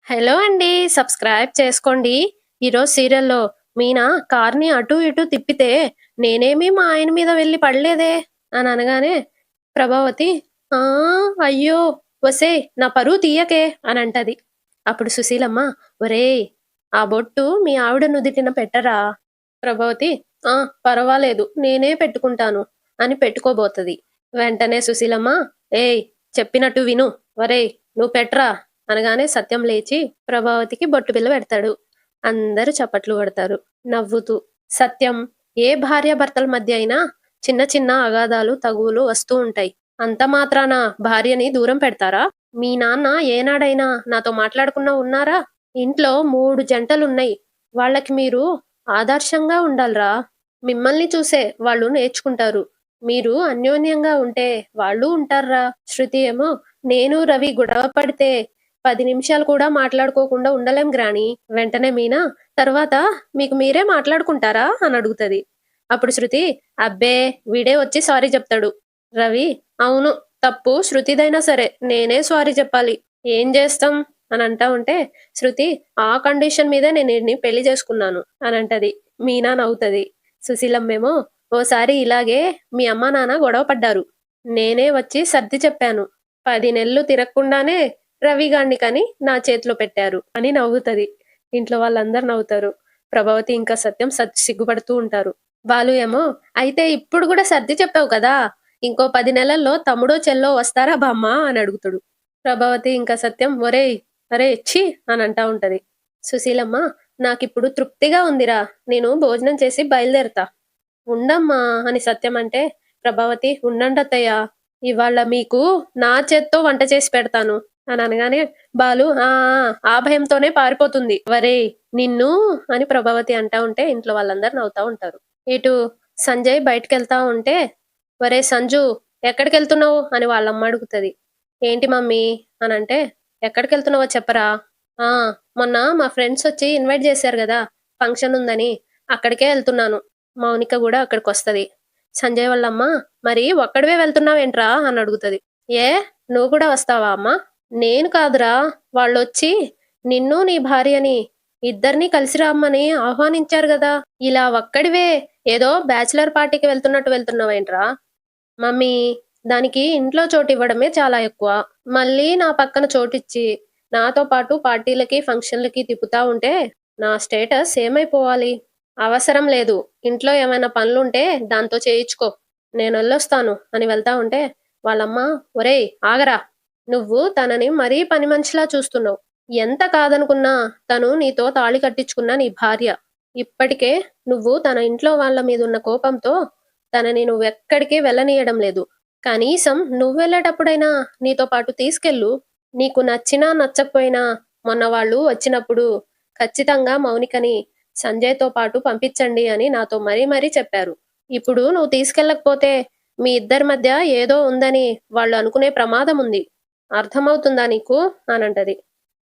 Hello అండి. Subscribe చేసుకోండి. ఈరోజు సీరియల్‌లో మీనా కార్‌ని అటు ఇటు తిప్పితే, నేనేమి మా ఆయన మీద వెళ్లి పడలేదే అని అనగానే, ప్రభావతి "ఆ! అయ్యో! ఒసేయ్ నా పరువు తీయకే" అనంటది. అప్పుడు సుశీలమ్మ "ఒరేయ్! ఆ బొట్టు మీ ఆవిడ నుదిటిన పెట్టరా?" ప్రభావతి "ఆ! పరవాలేదు. నేనే పెట్టుకుంటాను" అని పెట్టుకోబోతది. వెంటనే సుశీలమ్మ "ఏయ్! చెప్పినట్టు విను. ఒరేయ్! నువ్వు పెట్రా" అనగానే సత్యం లేచి ప్రభావతికి బొట్టు బిళ్ళ పెడతాడు. అందరూ చప్పట్లు కొడతారు నవ్వుతూ. సత్యం ఏ భార్యాభర్తల మధ్య అయినా చిన్న చిన్న అగాధాలు, తగువులు వస్తూ ఉంటాయి. అంత మాత్రాన భార్యని దూరం పెడతారా? మీ నాన్న ఏనాడైనా నాతో మాట్లాడకుండా ఉన్నారా? ఇంట్లో 3 జంటలున్నాయి. వాళ్ళకి మీరు ఆదర్శంగా ఉండాలిరా. మిమ్మల్ని చూసే వాళ్ళు నేర్చుకుంటారు. మీరు అన్యోన్యంగా ఉంటే వాళ్ళు ఉంటార్రా. శృతి ఏమో నేను రవి గొడవ పడితే 10 నిమిషాలు కూడా మాట్లాడుకోకుండా ఉండలేం గ్రాని. వెంటనే మీనా తర్వాత మీకు మీరే మాట్లాడుకుంటారా అని అడుగుతది. అప్పుడు శృతి అబ్బే వీడే వచ్చి సారీ చెప్తాడు. రవి అవును తప్పు శృతిదైనా సరే నేనే సారీ చెప్పాలి. ఏం చేస్తాం అని అంటా ఉంటే శృతి ఆ కండిషన్ మీదే నేను ఈడ్ని పెళ్లి చేసుకున్నాను అని అంటది. మీనా నవ్వుతది. సుశీలమ్మేమో ఓసారి ఇలాగే మీ అమ్మా నాన్న గొడవ పడ్డారు. నేనే వచ్చి సర్ది చెప్పాను. 10 నెలలు తిరగకుండానే రవిగాణ్ణి కని నా చేతిలో పెట్టారు అని నవ్వుతది. ఇంట్లో వాళ్ళందరూ నవ్వుతారు. ప్రభావతి ఇంకా సత్యం సిగ్గుపడుతూ ఉంటారు. బాలు ఏమో అయితే ఇప్పుడు గూడా సర్ది చెప్పావు కదా! ఇంకో 10 నెలల్లో తమ్ముడో, చెల్లో వస్తారా బామ్మ అని అడుగుతాడు. ప్రభావతి ఇంకా సత్యం ఒరేయ్! అరేయ్! ఛీ! అని అంటా ఉంటది. సుశీలమ్మ నాకిప్పుడు తృప్తిగా ఉందిరా. నేను భోజనం చేసి బయలుదేరతా. ఉండమ్మా అని సత్యం అంటే, ప్రభావతి ఉండండత్తయ్య. ఇవాళ మీకు నా చేత్తో వంట చేసి పెడతాను అని అనగానే బాలు ఆ! ఆ భయంతోనే పారిపోతుంది. "వరేయ్! నిన్ను" అని ప్రభావతి అంటా ఉంటే ఇంట్లో వాళ్ళందరూ నవ్వుతా ఉంటారు. ఇటు సంజయ్ బయటికెళ్తా ఉంటే, "ఒరేయ్ సంజు ఎక్కడికెళ్తున్నావు?" అని వాళ్ళమ్మ అడుగుతది. "ఏంటి మమ్మీ" అనంటే, "ఎక్కడికెళ్తున్నావో చెప్పరా?" "ఆ! మొన్న మా ఫ్రెండ్సొచ్చి ఇన్వైట్ చేశారు గదా! ఫంక్షన్ ఉందని. అక్కడికే ఎళ్తున్నాను." మౌనిక గూడా అక్కడికొస్తది. సంజయ్ వాళ్ళమ్మ "మరి ఒక్కడివే వెళ్తున్నావేంట్రా?" అని అడుగుతది. "ఏ నువ్వు కూడా వస్తావా అమ్మా?" "నేను కాదురా వాళ్ళొచ్చి నిన్ను, నీ భార్యని ఇద్దరిని కలిసి రమ్మని ఆహ్వానించారు గదా! ఇలా ఒక్కడివే ఏదో బ్యాచిలర్ పార్టీకి వెళ్తున్నట్టు వెళ్తున్నావేంట్రా?" "మమ్మీ దానికి ఇంట్లో చోటివ్వడమే చాలా ఎక్కువ. మళ్ళీ నా పక్కన చోటిచ్చి, నాతో పాటు పార్టీలకి, ఫంక్షన్‌లకి తిప్పుతా ఉంటే నా స్టేటస్ ఏమైపోవాలి?" "అవసరం లేదు. ఇంట్లో ఏమైనా పనులుంటే దాంతో చేయిచ్చుకో. నేనెళ్ళొస్తాను" అని వెళ్తా ఉంటే వాళ్ళమ్మ "ఒరేయ్ ఆగరా! నువ్వు తనని మరీ పని మనిషిలా చూస్తున్నావు. ఎంత కాదనుకున్నా తను నీతో తాళి కట్టించుకున్న నీ భార్య. ఇప్పటికే నువ్వు తన ఇంట్లో వాళ్ళ మీదున్న కోపంతో తనని నువ్వెక్కడికి వెళ్ళనీయడం లేదు. కనీసం నువ్వెళ్ళేటప్పుడైనా నీతో పాటు తీసుకెళ్ళు. నీకు నచ్చినా నచ్చకపోయినా మొన్న వాళ్ళు వచ్చినప్పుడు ఖచ్చితంగా మౌనికని సంజయ్‌తో పాటు పంపించండి అని నాతో మరీ మరీ చెప్పారు. ఇప్పుడు నువ్వు తీసుకెళ్ళకపోతే మీ ఇద్దరి మధ్య ఏదో ఉందని వాళ్ళు అనుకునే ప్రమాదం ఉంది. అర్థమవుతుందా నీకు?" అనంటది.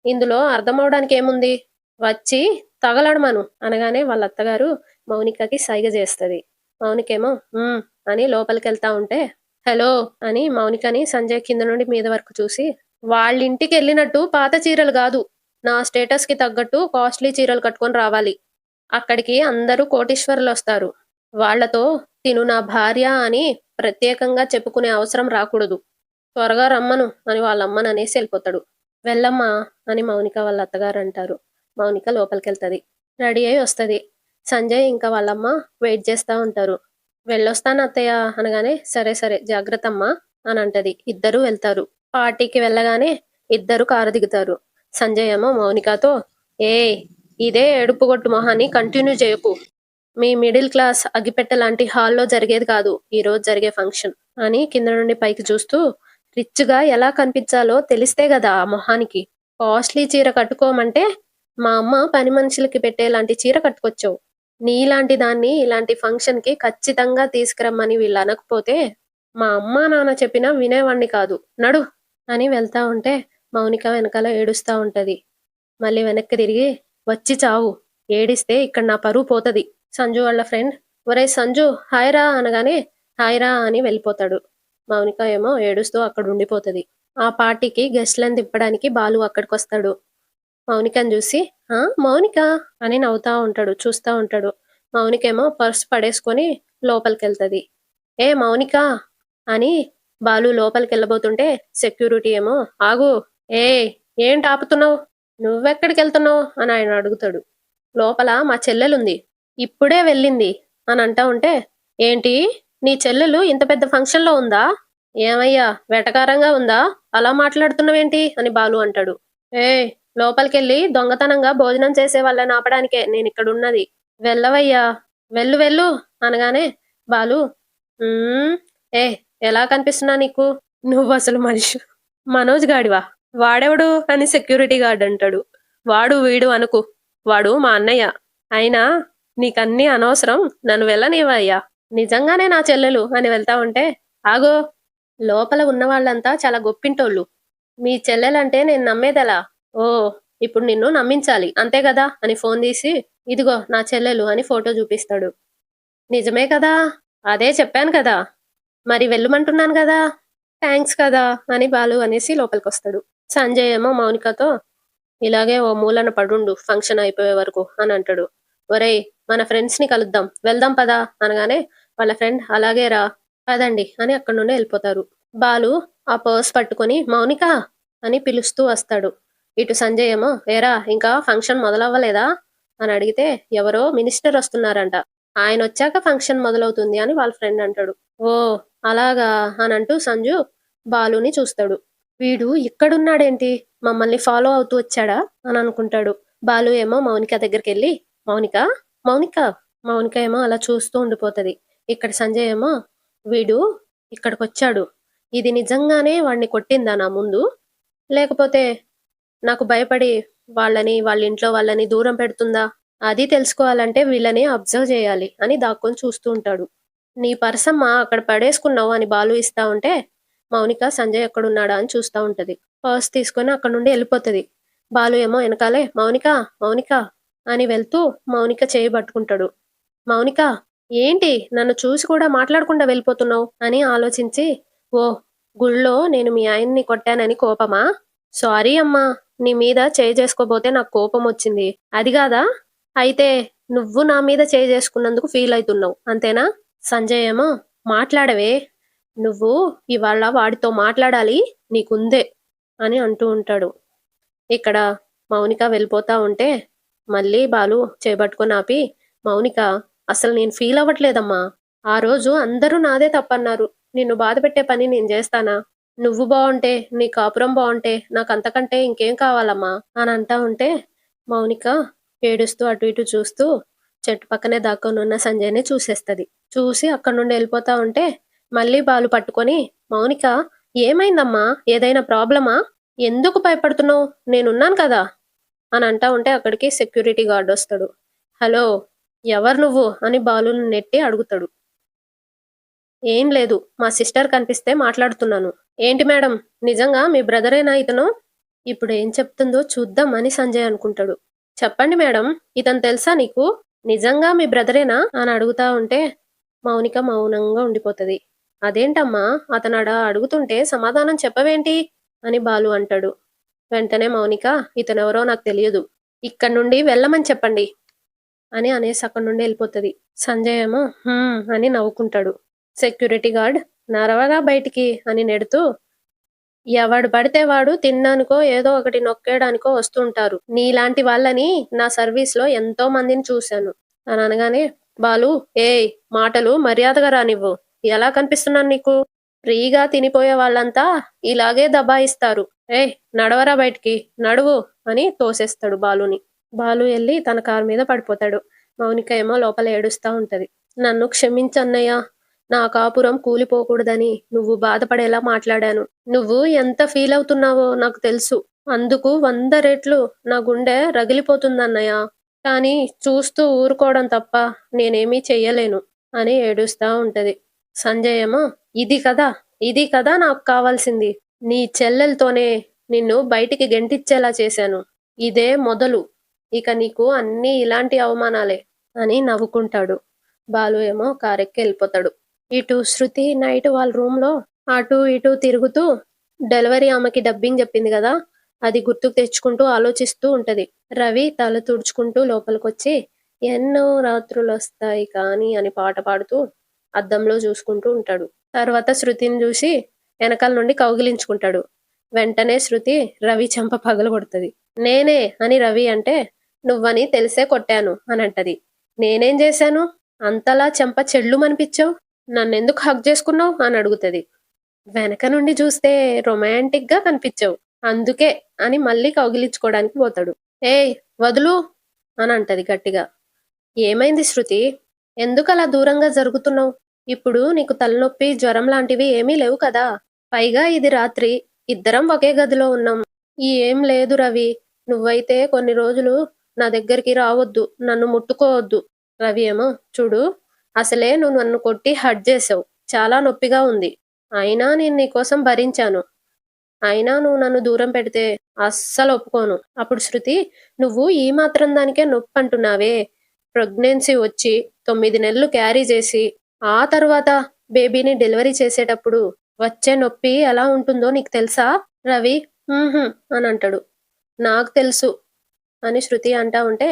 ఇందులో అర్థమవడానికేముంది? వచ్చి తగలడమను అనగానే వాళ్ళ అత్తగారు మౌనికకి సైగ జేస్తది. మౌనికేమో హ్మ్. అని లోపలికెళ్తా ఉంటే, హలో! అని మౌనికని సంజయ్ కింద నుండి మీద వరకు చూసి, వాళ్ళింటికెళ్ళినట్టు పాత చీరలు గాదు. నా స్టేటస్‌కి తగ్గట్టు కాస్ట్‌లీ చీరలు కట్టుకొని రావాలి. అక్కడికి అందరూ కోటీశ్వరులొస్తారు. వాళ్ళతో తిను నా భార్య అని ప్రత్యేకంగా చెప్పుకునే అవసరం రాకూడదు. త్వరగా రమ్మను అని వాళ్ళమ్మననేసి ఎళ్ళిపోతాడు. వెళ్ళమ్మా అని మౌనిక వాళ్ళ అత్తగారంటారు. మౌనిక లోపలికెళ్తది. రెడీ అయ్యి వస్తది. సంజయ్ ఇంకా వాళ్ళమ్మ వెయిట్ చేస్తా ఉంటారు. "వెళ్ళొస్తాను అత్తయ్య" అనగానే "సరే సరే జాగ్రత్తమ్మా" అనంటది. ఇద్దరూ వెళ్తారు. పార్టీకి వెళ్ళగానే ఇద్దరు కారు దిగుతారు. సంజయ్ ఏమో మౌనికతో "ఏయ్! ఇదే ఏడుపుగొట్టు మొహాన్ని కంటిన్యూ చేయకు. మీ మిడిల్ క్లాస్ అగ్గిపెట్టె లాంటి హాల్‌లో జరిగేది కాదు ఈరోజు జరిగే ఫంక్షన్" అని కింద నుండి పైకి చూస్తూ రిచ్‌గా ఎలా కనిపించాలో తెలిస్తే గదా ఆ మొహానికి. కాస్ట్‌లీ చీర కట్టుకోమంటే మా అమ్మ పని మనుషులకి పెట్టేలాంటి చీర కట్టుకొచ్చావు. నీలాంటి దాన్ని ఇలాంటి ఫంక్షన్‌కి ఖచ్చితంగా తీసుకురమ్మని వీళ్ళనకపోతే మా అమ్మా, నాన్న చెప్పినా వినేవాడిని కాదు. నడు అని వెళ్తా ఉంటే మౌనిక వెనకాల ఏడుస్తా ఉంటది. మళ్ళీ వెనక్కి తిరిగి వచ్చి చావు. ఏడిస్తే ఇక్కడ నా పరువు పోతది. సంజు వాళ్ళ ఫ్రెండ్ ఒరేయ్ సంజు హాయ్ రా అనగానే హాయ్ రా అని వెళ్ళిపోతాడు. మౌనిక ఏమో ఏడుస్తూ అక్కడుండిపోతది. ఆ పార్టీకి గెస్ట్‌లని దింపడానికి బాలు అక్కడికొస్తాడు. మౌనికని చూసి మౌనిక అని నవ్వుతా ఉంటాడు, చూస్తా ఉంటాడు. మౌనికేమో పర్స్ పడేసుకొని లోపలికెళ్తది. ఏ మౌనిక అని బాలు లోపలికెళ్ళబోతుంటే సెక్యూరిటీ ఏమో ఆగు, ఏ ఏంటి ఆపుతున్నావు, నువ్వెక్కడికెళ్తున్నావు అని ఆయన అడుగుతాడు. లోపల మా చెల్లెలుంది, ఇప్పుడే వెళ్ళింది అని అంటా ఉంటే, ఏంటి నీ చెల్లెలు ఇంత పెద్ద ఫంక్షన్లో ఉందా, ఏమయ్యా వెటకారంగా ఉందా, అలా మాట్లాడుతున్నావేంటి అని బాలు అంటాడు. ఏ లోపలికెళ్ళి దొంగతనంగా భోజనం చేసే వాళ్ళని ఆపడానికే నేనిక్కడున్నది, వెళ్ళవయ్యా, వెళ్ళు వెళ్ళు అనగానే బాలు "ఉమ్, ఏ ఎలా కనిపిస్తున్నా నీకు, నువ్వసలు మనిషి మనోజ్ గాడివా, వాడెవడు అని సెక్యూరిటీ గార్డ్ అంటాడు. వాడు వీడు అనుకు, వాడు మా అన్నయ్య, అయినా నీకన్నీ అనవసరం, నన్ను వెళ్ళనివయ్యా, నిజంగానే నా చెల్లెలు అని వెళ్తా ఉంటే, ఆగో లోపల ఉన్న వాళ్ళంతా చాలా గొప్పింటోళ్ళు, మీ చెల్లెలంటే నేను నమ్మేదెలా, ఓ ఇప్పుడు నిన్ను నమ్మించాలి అంతే కదా అని ఫోన్ తీసి ఇదిగో నా చెల్లెలు అని ఫోటో చూపిస్తాడు. నిజమే కదా, అదే చెప్పాను కదా, మరి వెళ్ళమంటున్నాను కదా, థ్యాంక్స్ కదా అని బాలు అనేసి లోపలికొస్తాడు. సంజయ్ ఏమో మౌనికతో ఇలాగే ఓ మూలన పడుండు ఫంక్షన్ అయిపోయే వరకు అని అంటాడు. ఒరేయ్ మన ఫ్రెండ్స్ ని కలుద్దాం, వెళ్దాం పదా అనగానే వాళ్ళ ఫ్రెండ్ అలాగే రా పదండి అని అక్కడి నుండి వెళ్ళిపోతారు. బాలు ఆ పర్స్ పట్టుకొని మౌనిక అని పిలుస్తూ వస్తాడు. ఇటు సంజయ్ ఏమో ఏరా ఇంకా ఫంక్షన్ మొదలవ్వలేదా అని అడిగితే ఎవరో మినిస్టర్ వస్తున్నారంట, ఆయన వచ్చాక ఫంక్షన్ మొదలవుతుంది అని వాళ్ళ ఫ్రెండ్ అంటాడు. ఓ అలాగా అని అంటూ సంజు బాలుని చూస్తాడు. వీడు ఇక్కడున్నాడేంటి, మమ్మల్ని ఫాలో అవుతూ వచ్చాడా అని అనుకుంటాడు. బాలు ఏమో మౌనిక దగ్గరికి వెళ్ళి మౌనిక మౌనిక మౌనిక ఏమో అలా చూస్తూ ఉండిపోతది. ఇక్కడ సంజయ్ ఏమో వీడు ఇక్కడికొచ్చాడు, ఇది నిజంగానే వాడిని కొట్టిందా నా ముందు, లేకపోతే నాకు భయపడి వాళ్ళ ఇంట్లో వాళ్ళని దూరం పెడుతుందా, అది తెలుసుకోవాలంటే వీళ్ళని అబ్జర్వ్ చేయాలి అని దాక్కొని చూస్తూ ఉంటాడు. నీ పర్సమ్మా అక్కడ పడేసుకున్నావు అని బాలు ఇస్తా ఉంటే మౌనిక సంజయ్ ఎక్కడున్నాడా అని చూస్తా ఉంటది. పర్స్ తీసుకొని అక్కడ నుండి వెళ్ళిపోతది. బాలు ఏమో వెనకాలే మౌనిక మౌనిక అని వెళ్తూ మౌనిక చేయి పట్టుకుంటాడు. మౌనిక ఏంటి నన్ను చూసి కూడా మాట్లాడకుండా వెళ్ళిపోతున్నావు అని ఆలోచించి, ఓ గుళ్ళో నేను మీ ఆయన్ని కొట్టానని కోపమా, సారీ అమ్మా, నీ మీద చేయి చేసుకోబోతే నాకు కోపం వచ్చింది అది కాదా, అయితే నువ్వు నా మీద చేయి చేసుకున్నందుకు ఫీల్ అవుతున్నావు అంతేనా. సంజయ్ ఏమో మాట్లాడవే, నువ్వు ఇవాళ వాడితో మాట్లాడాలి నీకుందే అని అంటూ ఉంటాడు. ఇక్కడ మౌనిక వెళ్ళిపోతా ఉంటే మళ్ళీ బాలు చేపట్టుకొని ఆపి, మౌనిక అసలు నేను ఫీల్ అవ్వట్లేదమ్మా, ఆ రోజు అందరూ నాదే తప్పన్నారు, నిన్ను బాధ పెట్టే పని నేను చేస్తానా, నువ్వు బాగుంటే నీ కాపురం బాగుంటే నాకు అంతకంటే ఇంకేం కావాలమ్మా అని అంటా ఉంటే మౌనిక ఏడుస్తూ అటు ఇటు చూస్తూ చెట్టు పక్కనే దాక్కొని ఉన్న సంజయ్ని చూసేస్తది. చూసి అక్కడి నుండి వెళ్ళిపోతా ఉంటే మళ్ళీ బాలు పట్టుకొని మౌనిక ఏమైందమ్మా, ఏదైనా ప్రాబ్లమా, ఎందుకు భయపడుతున్నావు, నేనున్నాను కదా అని అంటా ఉంటే అక్కడికి సెక్యూరిటీ గార్డ్ వస్తాడు. హలో ఎవరు నువ్వు అని బాలుని నెట్టి అడుగుతాడు. ఏం లేదు, మా సిస్టర్ కనిపిస్తే మాట్లాడుతున్నాను. ఏంటి మేడం, నిజంగా మీ బ్రదరేనా ఇతను, ఇప్పుడు ఏం చెప్తుందో చూద్దాం అని సంజయ్ అనుకుంటాడు. చెప్పండి మేడం, ఇతను తెలుసా నీకు, నిజంగా మీ బ్రదరేనా అని అడుగుతా ఉంటే మౌనిక మౌనంగా ఉండిపోతది. అదేంటమ్మా అతను అడుగుతుంటే సమాధానం చెప్పవేంటి అని బాలు అంటాడు. వెంటనే మౌనిక ఇతనెవరో నాకు తెలియదు, ఇక్కడి నుండి వెళ్ళమని చెప్పండి అని అనేసి అక్కడి నుండి వెళ్ళిపోతది. సంజయ్ ఏమో అని నవ్వుకుంటాడు. సెక్యూరిటీ గార్డ్ నరవరా బయటికి అని నెడుతూ, ఎవడు పడితే వాడు తినడానికో ఏదో ఒకటి నొక్కేయడానికో వస్తుంటారు, నీలాంటి వాళ్ళని నా సర్వీస్ లో ఎంతో మందిని చూశాను అని అనగానే బాలు ఏయ్ మాటలు మర్యాదగా రానివ్వు, ఎలా కనిపిస్తున్నాను నీకు, ఫ్రీగా తినిపోయే వాళ్ళంతా ఇలాగే దబాయిస్తారు, ఏయ్ నడవరా బయటికి నడువు అని తోసేస్తాడు బాలుని. బాలు వెళ్ళి తన కారు మీద పడిపోతాడు. మౌనిక ఏమో లోపల ఏడుస్తా ఉంటది. నన్ను క్షమించన్నయ్యా, నా కాపురం కూలిపోకూడదని నువ్వు బాధపడేలా మాట్లాడాను, నువ్వు ఎంత ఫీల్ అవుతున్నావో నాకు తెలుసు, అందుకు 100 రెట్లు నా గుండె రగిలిపోతుందన్నయ్య, కానీ చూస్తూ ఊరుకోవడం తప్ప నేనేమీ చెయ్యలేను అని ఏడుస్తా ఉంటది. సంజయ్ ఏమో ఇది కదా నాకు కావాల్సింది, నీ చెల్లెలతోనే నిన్ను బయటికి గెంటిచ్చేలా చేశాను, ఇదే మొదలు, ఇక నీకు అన్నీ ఇలాంటి అవమానాలే అని నవ్వుకుంటాడు. బాలు ఏమో కారెక్కి వెళ్ళిపోతాడు. ఇటు శృతి నైట్ వాళ్ళ రూమ్ లో అటు ఇటు తిరుగుతూ డెలివరీ ఆమెకి డబ్బింగ్ చెప్పింది కదా, అది గుర్తుకు తెచ్చుకుంటూ ఆలోచిస్తూ ఉంటది. రవి తల తుడుచుకుంటూ లోపలికొచ్చి, ఎన్నో రాత్రులొస్తాయి కానీ అని పాట పాడుతూ అద్దంలో చూసుకుంటూ ఉంటాడు. తర్వాత శృతిని చూసి వెనకాల నుండి కౌగిలించుకుంటాడు. వెంటనే శృతి రవి చెంప పగలగొడుతది. నేనే అని రవి అంటే, నువ్వని తెలిసే కొట్టాను అని అంటది. నేనేం చేశాను? అంతలా చెంప చెళ్ళుమనిపించావు? నన్నెందుకు హగ్ చేసుకున్నావు అని అడుగుతది. వెనక నుండి చూస్తే రొమాంటిక్ గా కనిపించావు, అందుకే అని మళ్ళీ కౌగిలించుకోవడానికి పోతాడు. ఏయ్ వదులు అని అంటది గట్టిగా. ఏమైంది శృతి? ఎందుకలా దూరంగా జరుగుతున్నావు? ఇప్పుడు నీకు తలనొప్పి జ్వరం లాంటివి ఏమీ లేవు కదా? పైగా ఇది రాత్రి, ఇద్దరం ఒకే గదిలో ఉన్నాం. ఏం లేదు రవి, నువ్వైతే కొన్ని రోజులు నా దగ్గరికి రావద్దు, నన్ను ముట్టుకోవద్దు. రవి ఏమో, చూడు, అసలే నువ్వు నన్ను కొట్టి హర్ట్ చేసావు, చాలా నొప్పిగా ఉంది. అయినా నేను నీకోసం భరించాను. అయినా నువ్వు నన్ను దూరం పెడితే అస్సలు ఒప్పుకోను. అప్పుడు శృతి, నువ్వు ఈ మాత్రం దానికే నొప్పి అంటున్నావే, ప్రెగ్నెన్సీ వచ్చి 9 నెలలు క్యారీ చేసి ఆ తర్వాత బేబీని డెలివరీ చేసేటప్పుడు వచ్చే నొప్పి ఎలా ఉంటుందో నీకు తెలుసా? రవి అని అంటాడు. నాకు తెలుసు అని శృతి అంటా ఉంటే,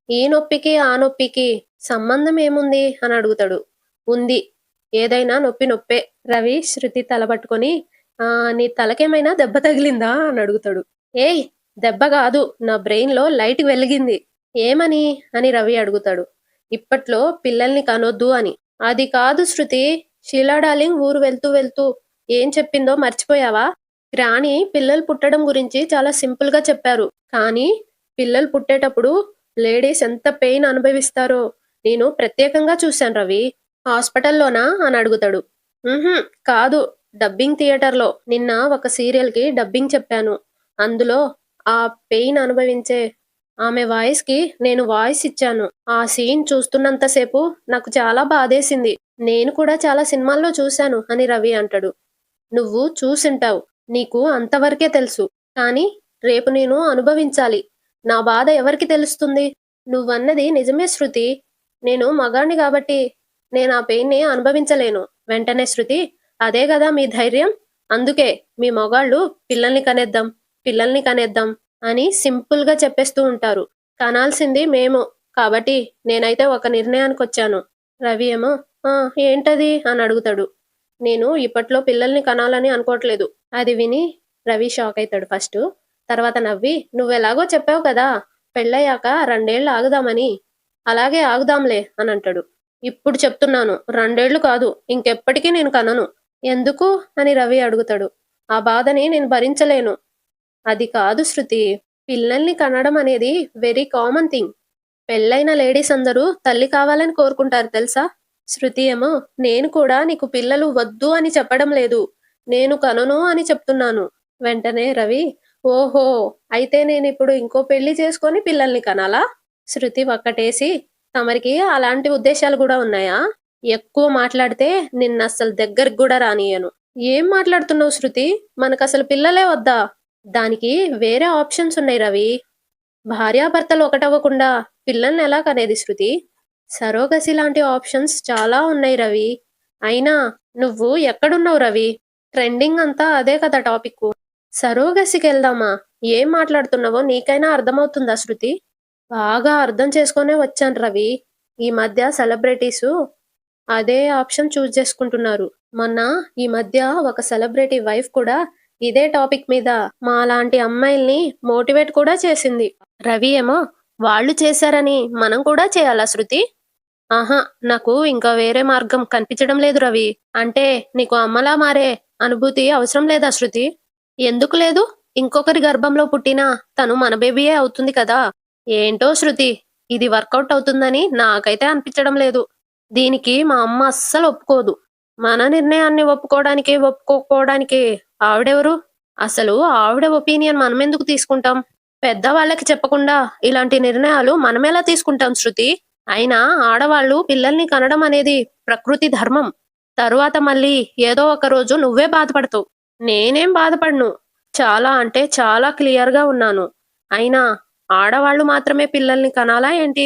ఈ నొప్పికి ఆ నొప్పికి సంబంధం ఏముంది అని అడుగుతాడు. ఉంది, ఏదైనా నొప్పి నొప్పే. రవి శృతి తల పట్టుకొని, నీ తలకేమైనా దెబ్బ తగిలిందా అని అడుగుతాడు. ఏయ్ దెబ్బ కాదు, నా బ్రెయిన్ లో లైట్ వెలిగింది. ఏమని అని రవి అడుగుతాడు. ఇప్పట్లో పిల్లల్ని కనొద్దు అని. అది కాదు శృతి, షీలా డార్లింగ్ ఊరు వెళ్తూ వెళ్తూ ఏం చెప్పిందో మర్చిపోయావా? రాణి పిల్లలు పుట్టడం గురించి చాలా సింపుల్ గా చెప్పారు, కానీ పిల్లలు పుట్టేటప్పుడు లేడీస్ ఎంత పెయిన్ అనుభవిస్తారో నేను ప్రత్యేకంగా చూశాను రవి. హాస్పిటల్లోనా అని అడుగుతాడు. కాదు, డబ్బింగ్ థియేటర్లో నిన్న ఒక సీరియల్ కి డబ్బింగ్ చెప్పాను. అందులో ఆ పెయిన్ అనుభవించే ఆమె వాయిస్ కి నేను వాయిస్ ఇచ్చాను. ఆ సీన్ చూస్తున్నంతసేపు నాకు చాలా బాధేసింది. నేను కూడా చాలా సినిమాల్లో చూశాను అని రవి అంటాడు. నువ్వు చూసింటావు, నీకు అంతవరకే తెలుసు. కానీ రేపు నేను అనుభవించాలి. నా బాధ ఎవరికి తెలుస్తుంది? నువ్వన్నది నిజమే శృతి, నేను మగాణ్ణి కాబట్టి నేను ఆ పెయిన్ని అనుభవించలేను. వెంటనే శృతి, అదే కదా మీ ధైర్యం, అందుకే మీ మగాళ్ళు పిల్లల్ని కనేద్దాం అని సింపుల్ గా చెప్పేస్తూ ఉంటారు. కనాల్సింది మేము, కాబట్టి నేనైతే ఒక నిర్ణయానికి వచ్చాను. రవి ఏమో, ఏంటది అని అడుగుతాడు. నేను ఇప్పట్లో పిల్లల్ని కనాలని అనుకోవట్లేదు. అది విని రవి షాక్ అవుతాడు ఫస్ట్. తర్వాత నవ్వి, నువ్వెలాగో చెప్పావు కదా, పెళ్ళయ్యాక 2 ఏళ్ళు ఆగుదామని, అలాగే ఆగుదాంలే అని అంటాడు. ఇప్పుడు చెప్తున్నాను, 2 ఏళ్ళు కాదు, ఇంకెప్పటికీ నేను కనను. ఎందుకు అని రవి అడుగుతాడు. ఆ బాధని నేను భరించలేను. అది కాదు శృతి, పిల్లల్ని కనడం అనేది వెరీ కామన్ థింగ్. పెళ్ళైన లేడీస్ అందరూ తల్లి కావాలని కోరుకుంటారు తెలుసా? శృతి ఏమో, నేను కూడా నీకు పిల్లలు వద్దు అని చెప్పడం లేదు, నేను కనను అని చెప్తున్నాను. వెంటనే రవి, ఓహో, అయితే నేనిప్పుడు ఇంకో పెళ్లి చేసుకొని పిల్లల్ని కనాలా? శృతి ఒక్కటేసి, తమరికి అలాంటి ఉద్దేశాలు కూడా ఉన్నాయా? ఎక్కువ మాట్లాడితే నిన్నస్సలు దగ్గరికి కూడా రానియను. ఏం మాట్లాడుతున్నావు శృతి, మనకసలు పిల్లలే వద్దా? దానికి వేరే ఆప్షన్స్ ఉన్నాయి రవి. భార్యాభర్తలు ఒకటవ్వకుండా పిల్లల్ని ఎలా కనేది శృతి? సరోగసి లాంటి ఆప్షన్స్ చాలా ఉన్నాయి రవి. అయినా నువ్వు ఎక్కడున్నావు రవి? ట్రెండింగ్ అంతా అదే కదా టాపిక్. సరోగసికి వెళ్దామా? ఏం మాట్లాడుతున్నావో నీకైనా అర్థమవుతుందా శృతి? బాగా అర్థం చేసుకునే వచ్చాను రవి. ఈ మధ్య సెలబ్రిటీసు అదే ఆప్షన్ చూస్ చేసుకుంటున్నారు. మొన్న ఈ మధ్య ఒక సెలబ్రిటీ వైఫ్ కూడా ఇదే టాపిక్ మీద మాలాంటి అమ్మాయిల్ని మోటివేట్ కూడా చేసింది. రవి ఏమో, వాళ్ళు చేశారని మనం కూడా చేయాలా శృతి? ఆహా, నాకు ఇంకా వేరే మార్గం కనిపించడం లేదు రవి. అంటే నీకు అమ్మలా మారే అనుభూతి అవసరం లేదా శృతి? ఎందుకు లేదు? ఇంకొకరి గర్భంలో పుట్టినా తను మన బేబీయే అవుతుంది కదా. ఏంటో శృతి, ఇది వర్కౌట్ అవుతుందని నాకైతే అనిపించడం లేదు. దీనికి మా అమ్మ అస్సలు ఒప్పుకోదు. మన నిర్ణయాన్ని ఒప్పుకోకపోవడానికి ఆవిడెవరు? అసలు ఆవిడ ఒపీనియన్ మనమెందుకు తీసుకుంటాం? పెద్దవాళ్ళకి చెప్పకుండా ఇలాంటి నిర్ణయాలు మనమెలా తీసుకుంటాం శృతి? అయినా ఆడవాళ్ళు పిల్లల్ని కనడం అనేది ప్రకృతి ధర్మం. తరువాత మళ్ళీ ఏదో ఒక రోజు నువ్వే బాధపడతావు. నేనేం బాధపడను. చాలా అంటే చాలా క్లియర్ గా ఉన్నాను. అయినా ఆడవాళ్ళు మాత్రమే పిల్లల్ని కనాలా ఏంటి?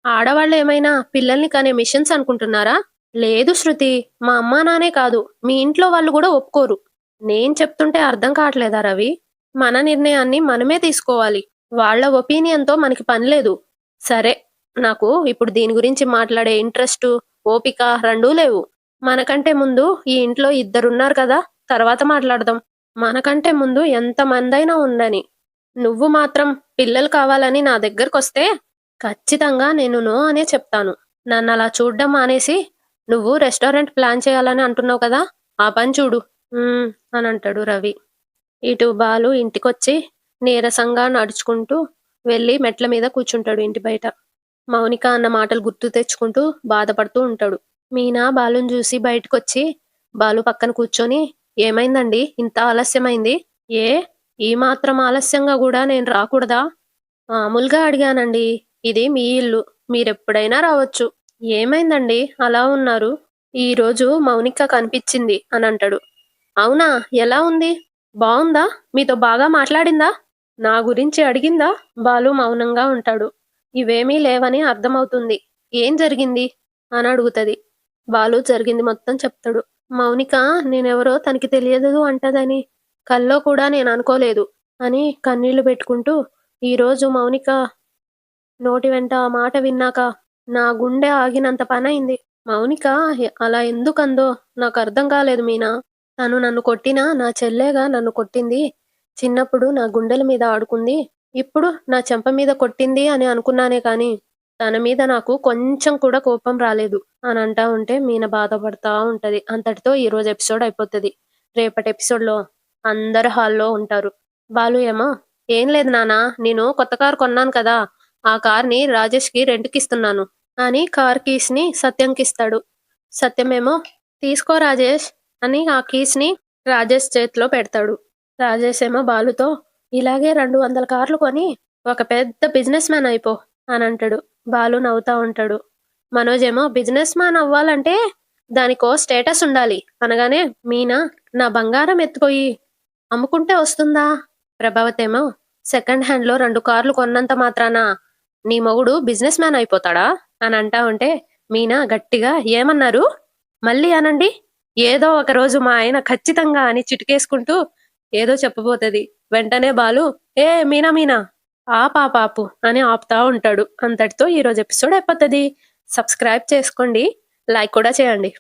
ఆడవాళ్ళు ఏమైనా పిల్లల్ని కనే మిషన్స్ అనుకుంటున్నారా? లేదు శృతి, మా అమ్మా నానే కాదు, మీ ఇంట్లో వాళ్ళు కూడా ఒప్పుకోరు. నేను చెప్తుంటే అర్థం కావట్లేదా రవి? మన నిర్ణయాన్ని మనమే తీసుకోవాలి. వాళ్ళ ఒపీనియన్‌తో మనకి పని లేదు. సరే, నాకు ఇప్పుడు దీని గురించి మాట్లాడే ఇంట్రెస్టు, ఓపిక రెండూ లేవు. మనకంటే ముందు ఈ ఇంట్లో ఇద్దరున్నారు కదా! తర్వాత మాట్లాడదాం. మనకంటే ముందు ఎంతమందైనా ఉండని. నువ్వు మాత్రం పిల్లలు కావాలని నా దగ్గరకొస్తే ఖచ్చితంగా నేను నో అనే చెప్తాను. నన్నలా చూడ్డం మానేసి, నువ్వు రెస్టారెంట్ ప్లాన్ చేయాలని అంటున్నావు కదా! ఆ పని చూడు. హ్మ్. అనంటాడు రవి. ఇటు బాలు ఇంటికొచ్చి నీరసంగా నడుచుకుంటూ వెళ్ళి మెట్ల మీద కూర్చుంటాడు ఇంటి బయట. మౌనిక అన్న మాటలు గుర్తు తెచ్చుకుంటూ బాధపడుతూ ఉంటాడు. మీనా బాలుని చూసి బయటకొచ్చి బాలు పక్కన కూర్చొని, ఏమైందండి ఇంత ఆలస్యమైంది? ఏ ఈ మాత్రం ఆలస్యంగా గూడా నేను రాకూడదా? మామూలుగా అడిగానండి. ఇది మీ ఇల్లు. మీరెప్పుడైనా రావచ్చు. ఏమైందండి అలా ఉన్నారు? ఈరోజు మౌనిక కనిపిచ్చింది అనంటాడు. అవునా? ఎలా ఉంది? బావుందా? మీతో బాగా మాట్లాడిందా? నా గురించి అడిగిందా? బాలు మౌనంగా ఉంటాడు. ఇవేమీ లేవని అర్థమవుతుంది. ఏం జరిగింది? అని అడుగుతది. బాలు జరిగింది మొత్తం చెప్తాడు. మౌనిక నేనెవరో తనకి తెలియదు అంటదని కల్లో కూడా నేననుకోలేదు అని కన్నీళ్లు పెట్టుకుంటూ, ఈరోజు మౌనిక నోటి వెంట ఆ మాట విన్నాక నా గుండె ఆగినంత పనైంది. మౌనిక అలా ఎందుకందో నాకర్థం కాలేదు మీనా. తను నన్ను కొట్టినా నా చెల్లేగా నన్ను కొట్టింది. చిన్నప్పుడు నా గుండెల మీద ఆడుకుంది. ఇప్పుడు నా చెంప మీద కొట్టింది అని అనుకున్నానే కానీ, తన మీద నాకు కొంచెం కూడా కోపం రాలేదు అని అంటా ఉంటే మీన బాధపడతా ఉంటది. అంతటితో ఈరోజు ఎపిసోడ్ అయిపోతది. రేపటి ఎపిసోడ్‌లో అందరూ హాల్‌లో ఉంటారు. బాలు ఏమో, "ఏం లేదు నాన్న, నేను కొత్త కారు కొన్నాను కదా! ఆ కార్‌ని రాజేష్‌కి రెంట్‌కిస్తున్నాను" అని కార్ కీస్‌ని సత్యంకిస్తాడు. సత్యమేమో, "తీసుకో రాజేష్" అని ఆ కీస్‌ని రాజేష్ చేతిలో పెడతాడు. రాజేష్ ఏమో బాలుతో, "ఇలాగే 200 కార్లు కొని ఒక పెద్ద బిజినెస్ మ్యాన్ అయిపో" అనంటాడు. బాలు నవ్వుతా ఉంటాడు. మనోజ్ ఏమో, "బిజినెస్ మ్యాన్ అవ్వాలంటే దానికో స్టేటస్ ఉండాలి" అనగానే మీనా, "నా బంగారం ఎత్తుపోయి అమ్ముకుంటే వస్తుందా?" ప్రభావతేమో, "సెకండ్ హ్యాండ్‌లో 2 కార్లు కొన్నంత మాత్రాన నీ మొగుడు బిజినెస్ మ్యాన్ అయిపోతాడా?" అని అంటా ఉంటే మీనా గట్టిగా, "ఏమన్నారు? మళ్ళీ అనండి. ఏదో ఒక రోజు మా ఆయన ఖచ్చితంగా" అని చిటికేసుకుంటూ ఏదో చెప్పబోతది. వెంటనే బాలు, "ఏ మీనా మీనా ఆపాపాపు" అని ఆపుతా ఉంటాడు. అంతటితో ఈరోజు ఎపిసోడ్ అయిపోతది. సబ్స్క్రైబ్ చేసుకోండి. లైక్ కూడా చేయండి.